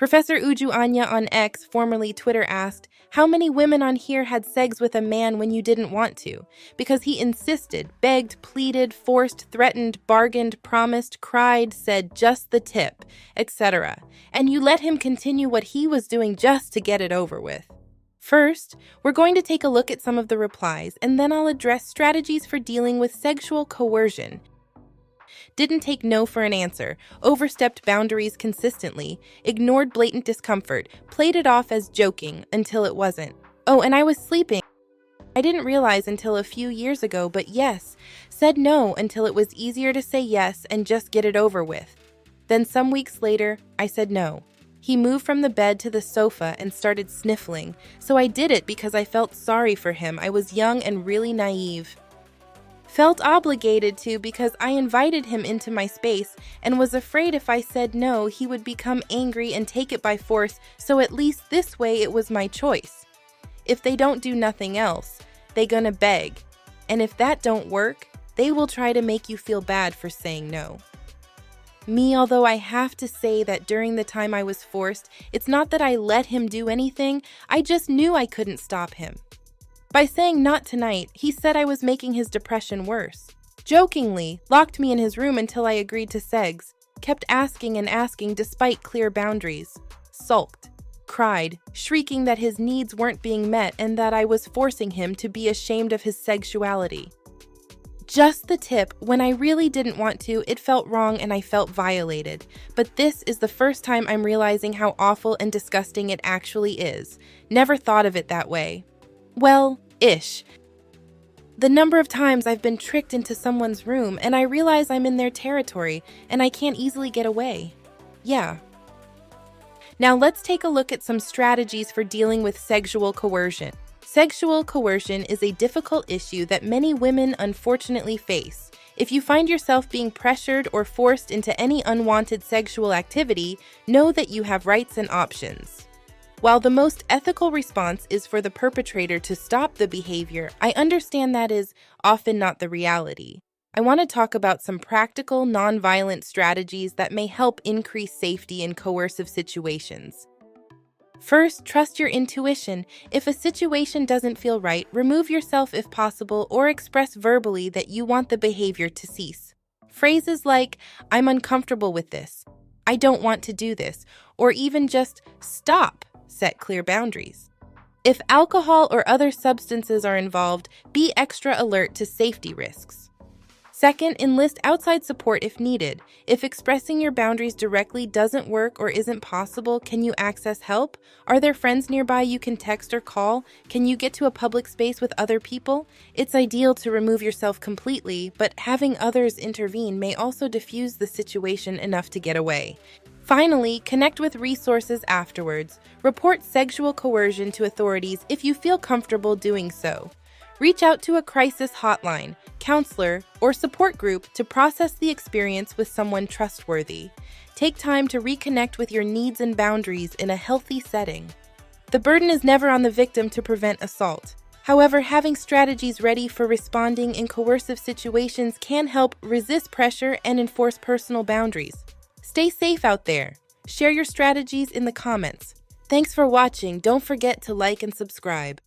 Professor Uju Anya on X, formerly Twitter, asked, "How many women on here had sex with a man when you didn't want to? Because he insisted, begged, pleaded, forced, threatened, bargained, promised, cried, said just the tip, etc. And you let him continue what he was doing just to get it over with." First, we're going to take a look at some of the replies, and then I'll address strategies for dealing with sexual coercion. Didn't take no for an answer, overstepped boundaries consistently, ignored blatant discomfort, played it off as joking until it wasn't. Oh, and I was sleeping. I didn't realize until a few years ago, but yes, said no until it was easier to say yes and just get it over with. Then some weeks later, I said no. He moved from the bed to the sofa and started sniffling, so I did it because I felt sorry for him. I was young and really naive. Felt obligated to because I invited him into my space and was afraid if I said no, he would become angry and take it by force, so at least this way it was my choice. If they don't do nothing else, they gonna beg. And if that don't work, they will try to make you feel bad for saying no. Me, although I have to say that during the time I was forced, it's not that I let him do anything, I just knew I couldn't stop him. By saying not tonight, he said I was making his depression worse. Jokingly, locked me in his room until I agreed to segs, kept asking and asking despite clear boundaries, sulked, cried, shrieking that his needs weren't being met and that I was forcing him to be ashamed of his sexuality. Just the tip, when I really didn't want to, it felt wrong and I felt violated. But this is the first time I'm realizing how awful and disgusting it actually is. Never thought of it that way. Well, ish. The number of times I've been tricked into someone's room and I realize I'm in their territory and I can't easily get away. Yeah. Now let's take a look at some strategies for dealing with sexual coercion. Sexual coercion is a difficult issue that many women unfortunately face. If you find yourself being pressured or forced into any unwanted sexual activity, know that you have rights and options. While the most ethical response is for the perpetrator to stop the behavior, I understand that is often not the reality. I want to talk about some practical, non-violent strategies that may help increase safety in coercive situations. First, trust your intuition. If a situation doesn't feel right, remove yourself if possible or express verbally that you want the behavior to cease. Phrases like, "I'm uncomfortable with this," "I don't want to do this," or even just "stop" set clear boundaries. If alcohol or other substances are involved, be extra alert to safety risks. Second, enlist outside support if needed. If expressing your boundaries directly doesn't work or isn't possible, can you access help? Are there friends nearby you can text or call? Can you get to a public space with other people? It's ideal to remove yourself completely, but having others intervene may also diffuse the situation enough to get away. Finally, connect with resources afterwards. Report sexual coercion to authorities if you feel comfortable doing so. Reach out to a crisis hotline, counselor, or support group to process the experience with someone trustworthy. Take time to reconnect with your needs and boundaries in a healthy setting. The burden is never on the victim to prevent assault. However, having strategies ready for responding in coercive situations can help resist pressure and enforce personal boundaries. Stay safe out there. Share your strategies in the comments. Thanks for watching. Don't forget to like and subscribe.